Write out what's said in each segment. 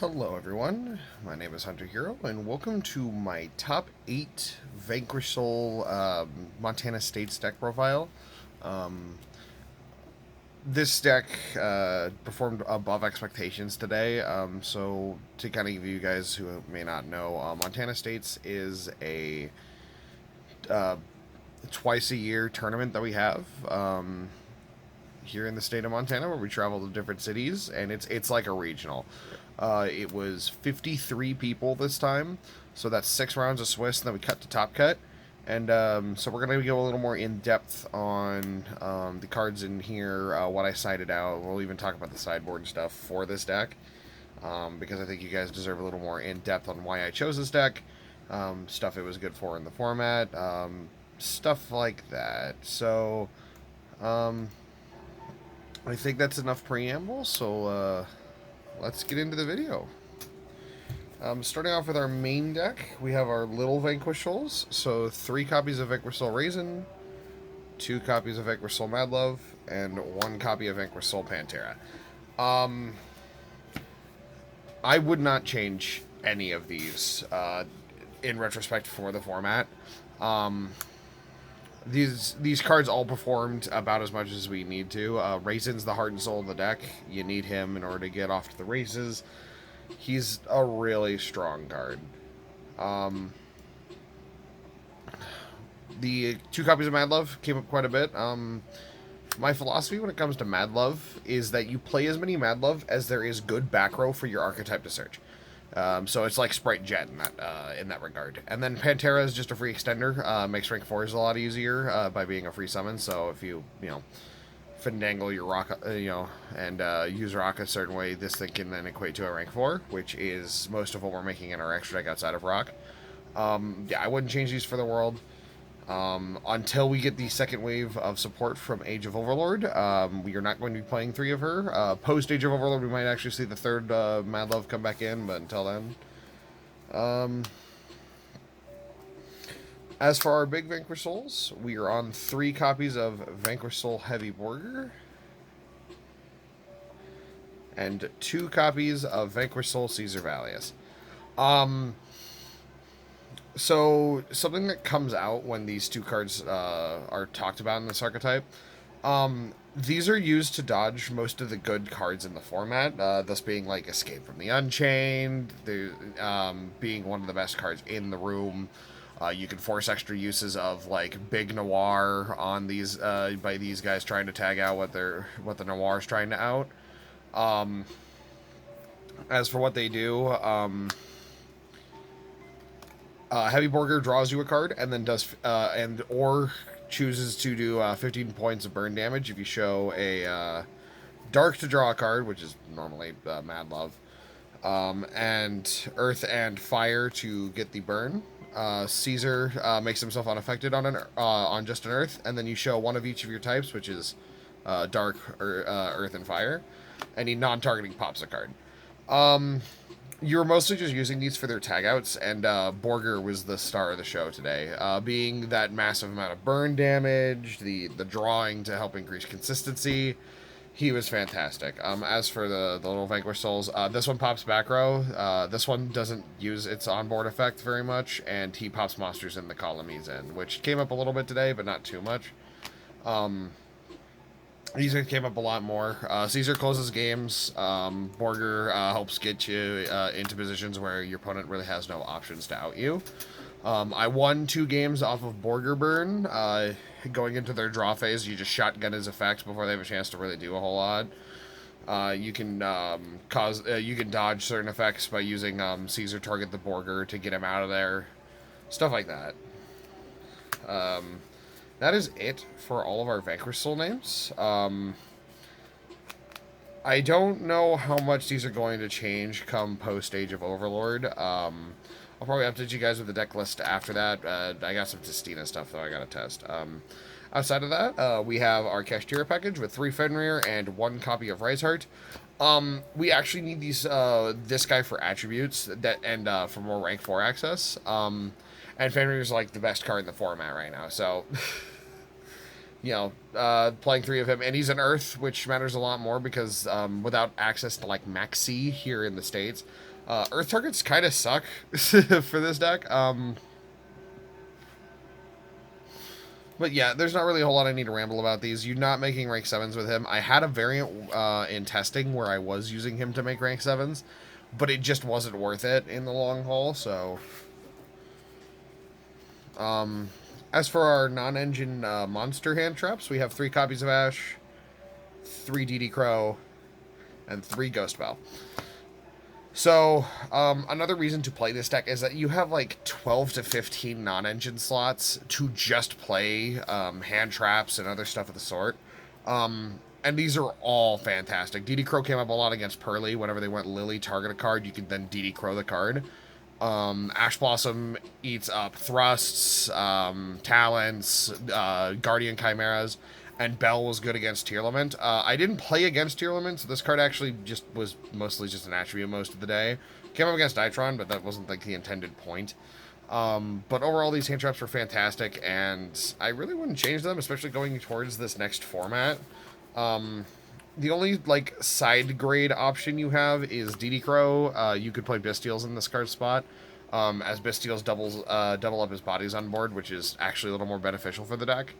Hello everyone, my name is Hunter Hero, and welcome to my top 8 Vanquish Soul Montana States deck profile. Um, this deck performed above expectations today, so to kind of give you guys who may not know, Montana States is a uh, twice a year tournament that we have. Here in the state of Montana, where we travel to different cities, and it's like a regional. It was 53 people this time, so that's 6 rounds of Swiss, and then we cut to top cut. And so we're going to go a little more in depth on the cards in here, what I cited out. We'll even talk about the sideboard stuff for this deck, because I think you guys deserve a little more in depth on why I chose this deck, stuff it was good for in the format, stuff like that. So I think that's enough preamble, so let's get into the video. Starting off with our main deck, we have our little Vanquish Souls. So 3 copies of Vanquish Soul Raisin, 2 copies of Vanquish Soul Madlove, and 1 copy of Vanquish Soul Pantera. I would not change any of these in retrospect for the format. These cards all performed about as much as we need to. Raisin's the heart and soul of the deck. You need him in order to get off to the races. He's a really strong card. The 2 copies of Mad Love came up quite a bit. My philosophy when it comes to Mad Love is that you play as many Mad Love as there is good back row for your archetype to search. So it's like Sprite Jet in that regard. And then Pantera is just a free extender. Makes rank 4s a lot easier by being a free summon. So if you Fandangle your rock, and use rock a certain way, this thing can then equate to a rank 4, which is most of what we're making in our extra deck outside of rock. I wouldn't change these for the world. Until we get the second wave of support from Age of Overlord, we are not going to be playing 3 of her. Post Age of Overlord, we might actually see the 3rd Mad Love come back in, but until then. As for our big Vanquish Souls, we are on 3 copies of Vanquish Soul Heavy Borger, and 2 copies of Vanquish Soul Caesar Valius. So, something that comes out when these 2 cards are talked about in this archetype, these are used to dodge most of the good cards in the format, thus being like Escape from the Unchained, being one of the best cards in the room. You can force extra uses of like Big Noir on these by these guys trying to tag out what the Noir's trying to out. As for what they do, Heavy Borger draws you a card and then does or chooses to do 15 points of burn damage if you show a Dark to draw a card, which is normally Mad Love, and Earth and Fire to get the burn. Caesar makes himself unaffected on just an Earth, and then you show one of each of your types, which is Dark, Earth, and Fire. Any non-targeting pops a card. You're mostly just using these for their tagouts, and Borger was the star of the show today, being that massive amount of burn damage, the drawing to help increase consistency. He was fantastic. As for the little Vanquish Souls, this one pops back row. This one doesn't use its onboard effect very much, and he pops monsters in the column he's in, which came up a little bit today, but not too much. These came up a lot more. Caesar closes games. Borger helps get you into positions where your opponent really has no options to out you. I won 2 games off of Borger Burn. Going into their draw phase, you just shotgun his effects before they have a chance to really do a whole lot. You can you can dodge certain effects by using Caesar target the Borger to get him out of there. Stuff like that. That is it for all of our Vanquish Soul names. I don't know how much these are going to change come post Age of Overlord. I'll probably update you guys with the deck list after that. I got some Testina stuff, though, I gotta test. Outside of that, we have our Kashtira package with 3 Fenrir and 1 copy of Riseheart. We actually need this guy for attributes and for more rank 4 access. And Fenrir's like the best card in the format right now, so playing 3 of him, and he's an Earth, which matters a lot more because without access to like Maxi here in the States, Earth targets kind of suck for this deck. But yeah, there's not really a whole lot I need to ramble about these. You're not making rank 7s with him. I had a variant in testing where I was using him to make rank 7s, but it just wasn't worth it in the long haul, so... As for our non-engine monster hand traps, we have 3 copies of Ash, 3 DD Crow, and 3 Ghost Bell. So, another reason to play this deck is that you have like 12 to 15 non-engine slots to just play hand traps and other stuff of the sort. And these are all fantastic. DD Crow came up a lot against Pearly. Whenever they went Lily, target a card, you could then DD Crow the card. Ash Blossom eats up Thrusts, Talents, Guardian Chimeras, and Bell was good against Tearlament. I didn't play against Tearlament, so this card actually just was mostly just an attribute most of the day. Came up against Ditron, but that wasn't like the intended point. But overall, these hand traps were fantastic, and I really wouldn't change them, especially going towards this next format. The only, like, side grade option you have is DD Crow. You could play Bystials in this card spot, as Bystials double up his bodies on board, which is actually a little more beneficial for the deck.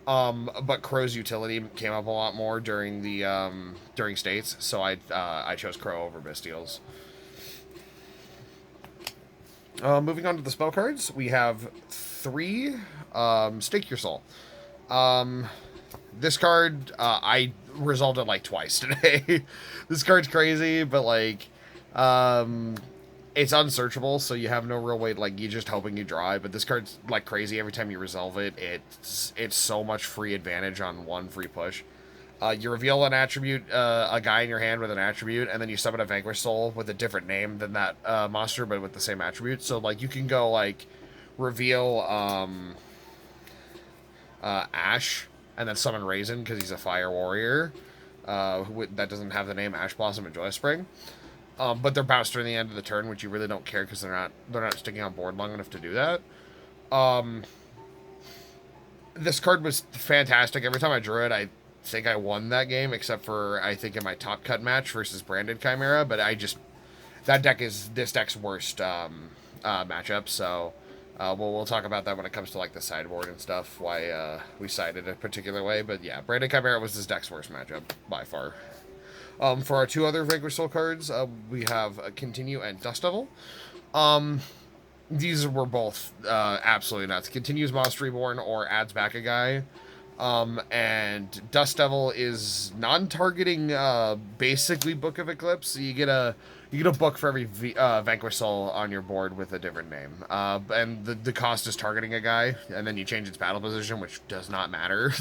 But Crow's utility came up a lot more during the, during States, so I chose Crow over Bystials. Moving on to the spell cards, we have 3, Stake Your Soul. This card, I resolved it like twice today. This card's crazy, but like, it's unsearchable, so you have no real way, like, you're just hoping you draw it, but this card's like crazy every time you resolve it. It's so much free advantage on 1 free push. You reveal an attribute, a guy in your hand with an attribute, and then you summon a Vanquish Soul with a different name than that monster, but with the same attribute. So, like, you can go, like, reveal Ash, and then summon Raisin because he's a fire warrior that doesn't have the name Ash Blossom and Joy Spring. But they're bounced during the end of the turn, which you really don't care because they're not sticking on board long enough to do that. This card was fantastic. Every time I drew it, I think I won that game, except for I think in my top cut match versus Branded Chimera. But that deck is this deck's worst matchup. So. We'll talk about that when it comes to like the sideboard and stuff, why we sided a particular way. But yeah, Branded Chimera was this deck's worst matchup by far. For our 2 other Vanquish Soul cards, we have Continue and Dust Devil. These were both absolutely nuts. Continues Monster Reborn or adds back a guy. And Dust Devil is non-targeting basically Book of Eclipse. So you get a book for every Vanquish Soul on your board with a different name. And the cost is targeting a guy, and then you change its battle position, which does not matter.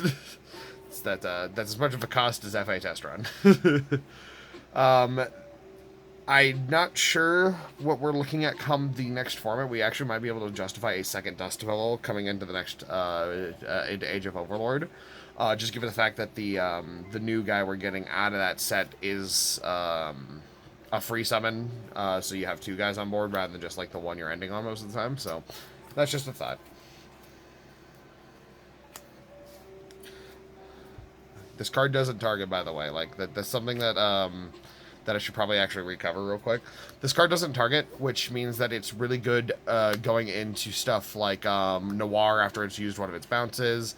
That's as much of a cost as FA Test Run. I'm not sure what we're looking at come the next format. We actually might be able to justify a second Dust Devil coming into the next into Age of Overlord. Just given the fact that the new guy we're getting out of that set is a free summon, so you have 2 guys on board rather than just like the one you're ending on most of the time. So that's just a thought. This card doesn't target, by the way. Like that's something that that I should probably actually recover real quick. This card doesn't target, which means that it's really good going into stuff like Noir after it's used one of its bounces.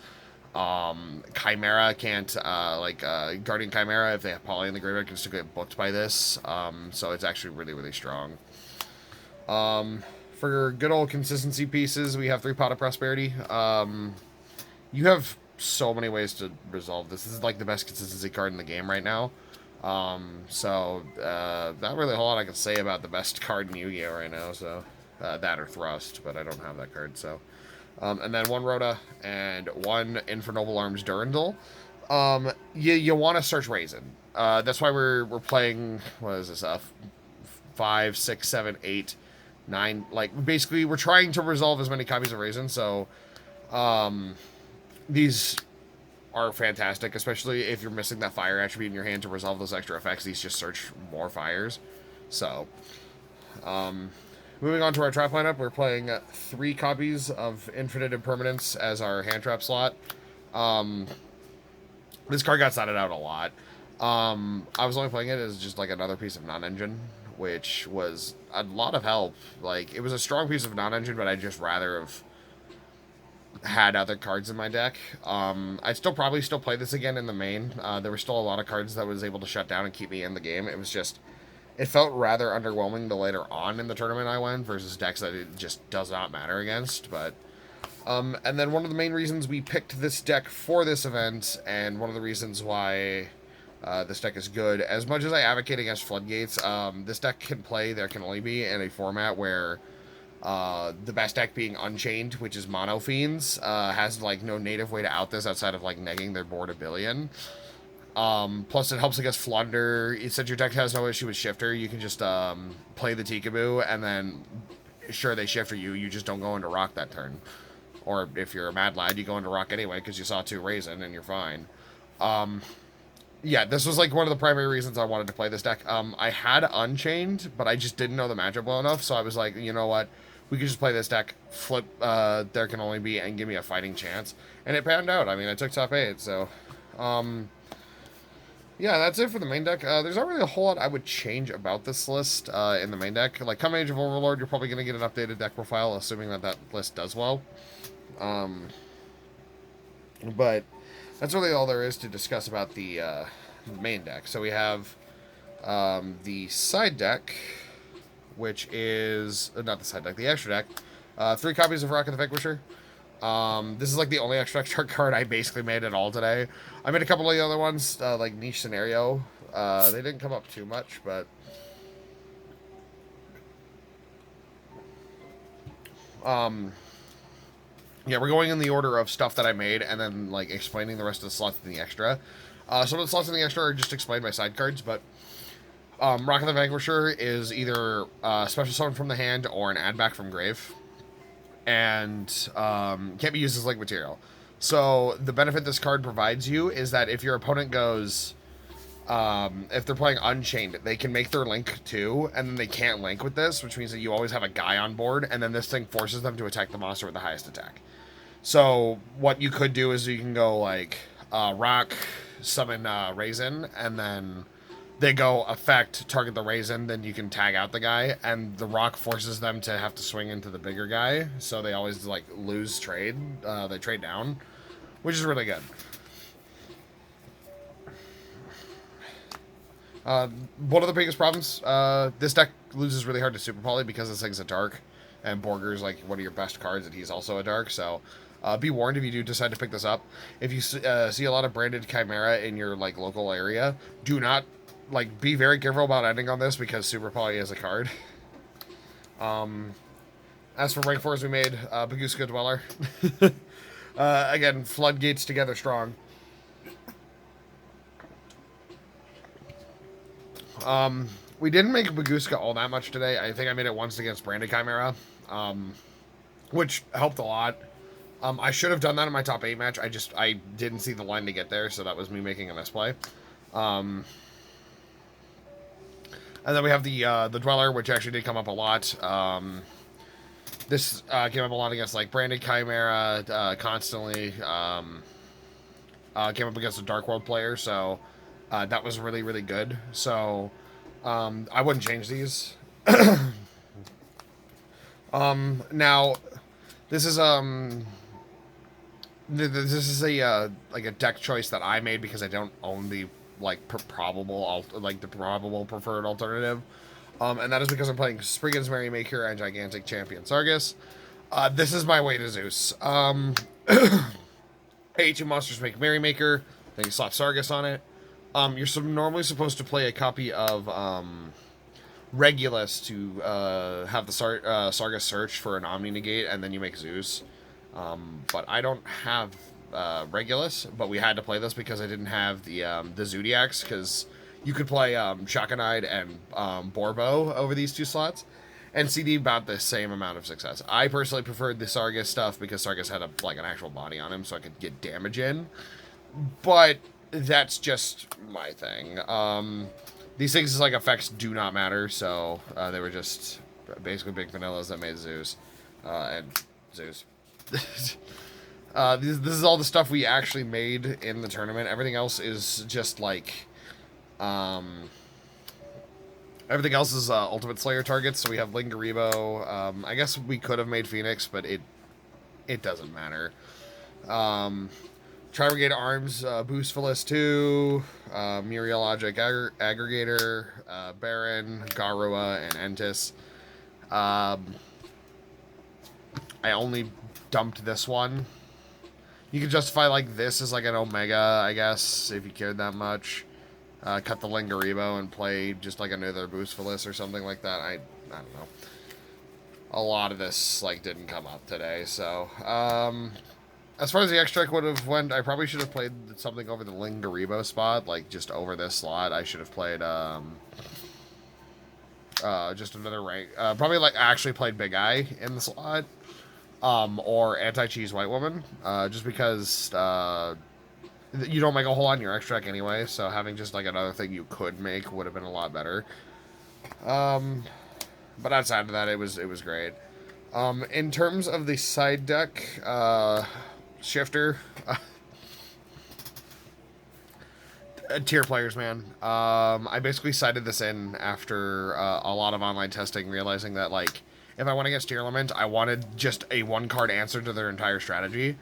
Chimera can't, Guardian Chimera, if they have Poly in the graveyard, can still get booked by this. So it's actually really, really strong. For good old consistency pieces, we have 3 Pot of Prosperity. You have so many ways to resolve this. This is like the best consistency card in the game right now. Not really a whole lot I can say about the best card in Yu-Gi-Oh! Right now, so that or Thrust, but I don't have that card, so. And then 1 Rhoda and 1 Infernoble Arms Durandal. You want to search Raisin. That's why we're playing, what is this, 5, 6, 7, 8, 9, like, basically we're trying to resolve as many copies of Raisin, so, these are fantastic, especially if you're missing that fire attribute in your hand to resolve those extra effects. These just search more fires. So, moving on to our trap lineup, we're playing 3 copies of Infinite Impermanence as our hand trap slot. This card got started out a lot. I was only playing it as just like another piece of non-engine, which was a lot of help. Like, it was a strong piece of non-engine, but I'd just rather have had other cards in my deck. I'd probably still play this again in the main. There were still a lot of cards that was able to shut down and keep me in the game. It was just, it felt rather underwhelming the later on in the tournament I went versus decks that it just does not matter against. But and then one of the main reasons we picked this deck for this event, and one of the reasons why this deck is good, as much as I advocate against Floodgates, this deck can play, there can only be in a format where the best deck being Unchained, which is Mono Fiends, has like no native way to out this outside of like negging their board a billion. Plus it helps against Flunder. Since your deck has no issue with Shifter, you can just play the Tikaboo, and then sure, they Shifter you, you just don't go into Rock that turn. Or if you're a Mad Lad, you go into Rock anyway because you saw 2 Raisin and you're fine. Yeah, this was like one of the primary reasons I wanted to play this deck. I had Unchained, but I just didn't know the matchup well enough, so I was like, you know what? We could just play this deck, flip There Can Only Be, and give me a fighting chance. And it panned out. I mean, I took top 8, so... yeah, that's it for the main deck. There's not really a whole lot I would change about this list in the main deck. Like, come Age of Overlord, you're probably going to get an updated deck profile, assuming that that list does well. But that's really all there is to discuss about the main deck. So we have the side deck, which is... not the side deck, the extra deck. 3 copies of Rock of the Vanquisher. This is like the only extra card I basically made at all today. I made a couple of the other ones, like Niche Scenario. They didn't come up too much, but... yeah, we're going in the order of stuff that I made, and then, like, explaining the rest of the slots in the extra. Some of the slots in the extra are just explained by side cards, but Rock of the Vanquisher is either special summon from the hand or an add back from grave, and can't be used as link material. So the benefit this card provides you is that if your opponent goes, if they're playing Unchained, they can make their link too, and then they can't link with this, which means that you always have a guy on board, and then this thing forces them to attack the monster with the highest attack. So what you could do is you can go like Rock, summon Raisin, and then they go effect, target the Raisin, then you can tag out the guy, and the Rock forces them to have to swing into the bigger guy, so they always like lose trade, they trade down, which is really good. One of the biggest problems, this deck loses really hard to Super Poly because this thing's a dark, and Borger's like one of your best cards, and he's also a dark, so be warned if you do decide to pick this up. If you see a lot of branded Chimera in your like local area, do not, like, be very careful about ending on this because Super Poly is a card. As for rank 4s we made, Baguska Dweller. Again, Floodgates together strong. We didn't make Baguska all that much today. I think I made it once against Branded Chimera, which helped a lot. I should have done that in my top 8 match. I didn't see the line to get there, so that was me making a misplay. And then we have the Dweller, which actually did come up a lot. This came up a lot against like Branded Chimera constantly. Came up against a Dark World player, so that was really, really good. So I wouldn't change these. Now, this is a like a deck choice that I made because I don't own the like probable preferred alternative, and that is because I'm playing Spriggan's Merrymaker and Gigantic Champion Sargus. This is my way to Zeus. 2 monsters make Merrymaker, then you slap Sargus on it. You're normally supposed to play a copy of Regulus to have the Sargus search for an Omni Negate, and then you make Zeus. But I don't have Regulus, but we had to play this because I didn't have the Zodiacs, because you could play Shakanide and Borbo over these 2 slots, and CD about the same amount of success. I personally preferred the Sargus stuff because Sargus had like an actual body on him, so I could get damage in. But that's just my thing. These things like effects do not matter, so they were just basically big vanillas that made Zeus and Zeus. This is all the stuff we actually made in the tournament. Everything else is just like, um, everything else is Ultimate Slayer targets. So we have Lingaribo. I guess we could have made Phoenix, but it doesn't matter. Tri-Brigade Arms, Boost Phyllis 2, Meteorologic Aggregator, Baron, Garua, and Entis. I only dumped this one. You could justify like this as like an Omega, I guess, if you cared that much. Cut the Lingaribo and play just like another Boost Phyllis or something like that. I don't know. A lot of this like didn't come up today, so as far as the X-Strike would have went, I probably should have played something over the Lingaribo spot, like just over this slot. I should have played just another rank. Probably like actually played Big Eye in the slot, or Anti-Cheese White Woman, just because you don't make a hole on your X-Strike anyway. So having just like another thing you could make would have been a lot better. But outside of that, it was great. In terms of the side deck, Shifter, tier players, man. I basically sided this in after a lot of online testing, realizing that like if I went against Tier Element, I wanted just a one-card answer to their entire strategy.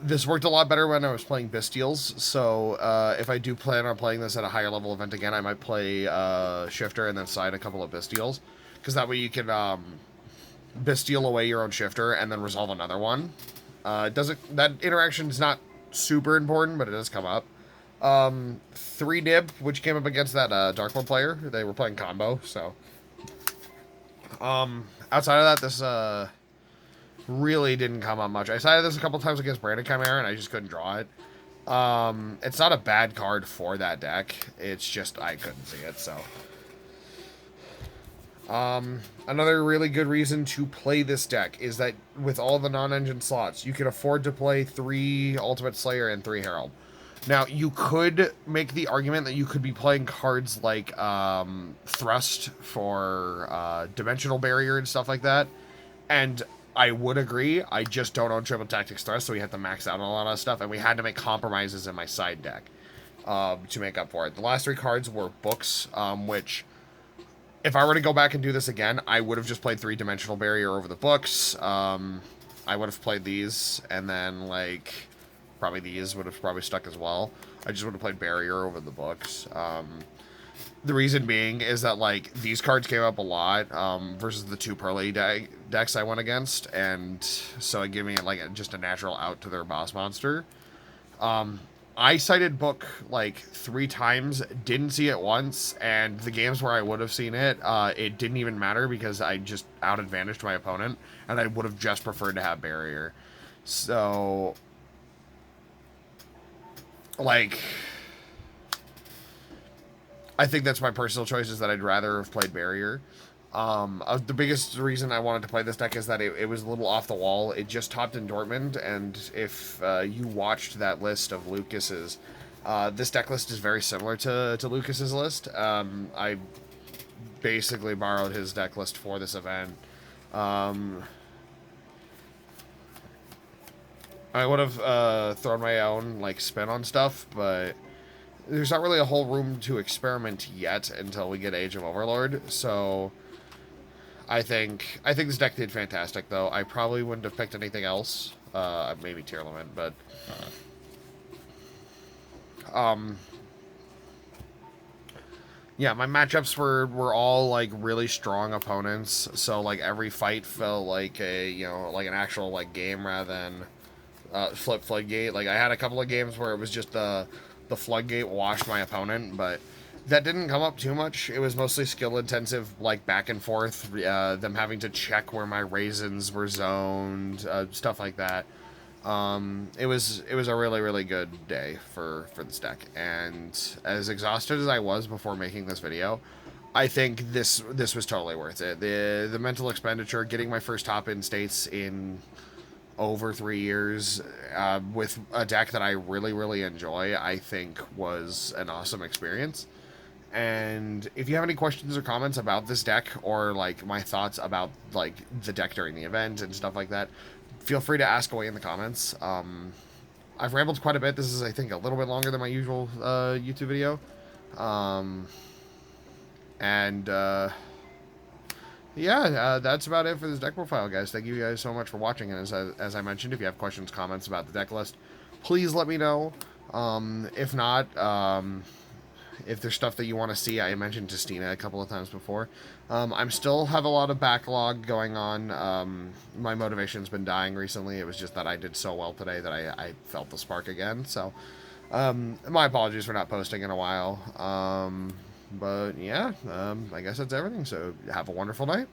This worked a lot better when I was playing Bestials, so if I do plan on playing this at a higher level event again, I might play Shifter and then side a couple of Bestials, because that way you can Bestial away your own Shifter and then resolve another one. That interaction is not super important, but it does come up. 3 Nib, which came up against that Darkmoon player. They were playing combo, so outside of that, this really didn't come up much. I sided this a couple times against Branded Chimera, and I just couldn't draw it. It's not a bad card for that deck. It's just I couldn't see it, so. Another really good reason to play this deck is that with all the non-engine slots, you can afford to play 3 Ultimate Slayer and 3 Herald. Now, you could make the argument that you could be playing cards like Thrust for Dimensional Barrier and stuff like that, and I would agree. I just don't own Triple Tactics Thrust, so we had to max out on a lot of stuff, and we had to make compromises in my side deck to make up for it. The last 3 cards were Books, which, if I were to go back and do this again, I would have just played 3-Dimensional Barrier over the Books. I would have played these, and then, like, probably these would have probably stuck as well. I just would have played Barrier over the Books. The reason being is that, like, these cards came up a lot versus the 2 Pearly decks I went against, and so it gave me, like, just a natural out to their boss monster. I cited Book, like, 3 times, didn't see it once, and the games where I would have seen it, it didn't even matter because I just out-advantaged my opponent, and I would have just preferred to have Barrier. So, like, I think that's my personal choice, is that I'd rather have played Barrier. The biggest reason I wanted to play this deck is that it was a little off the wall. It just topped in Dortmund, and if you watched that list of Lucas's, this deck list is very similar to Lucas's list. I basically borrowed his deck list for this event. I would have thrown my own like spin on stuff, but there's not really a whole room to experiment yet until we get Age of Overlord, so I think this deck did fantastic, though. I probably wouldn't have picked anything else. Maybe Tier Element, but yeah, my matchups were all like really strong opponents, so like every fight felt like a, you know, like an actual like game rather than flip floodgate. Like I had a couple of games where it was just the floodgate washed my opponent, but that didn't come up too much. It was mostly skill intensive, like back and forth, them having to check where my raisins were zoned, stuff like that. It was a really, really good day for this deck, and as exhausted as I was before making this video, I think this was totally worth it. The mental expenditure, getting my first top in states in over 3 years with a deck that I really, really enjoy, I think was an awesome experience. And if you have any questions or comments about this deck, or like my thoughts about like the deck during the event and stuff like that, feel free to ask away in the comments. I've rambled quite a bit. This is, I think, a little bit longer than my usual YouTube video. And yeah, that's about it for this deck profile, guys. Thank you guys so much for watching. And as I mentioned, if you have questions, comments about the deck list, please let me know. If not, if there's stuff that you want to see, I mentioned to Stina a couple of times before. I'm still have a lot of backlog going on. My motivation's been dying recently. It was just that I did so well today that I felt the spark again. So, my apologies for not posting in a while. But yeah, I guess that's everything. So have a wonderful night.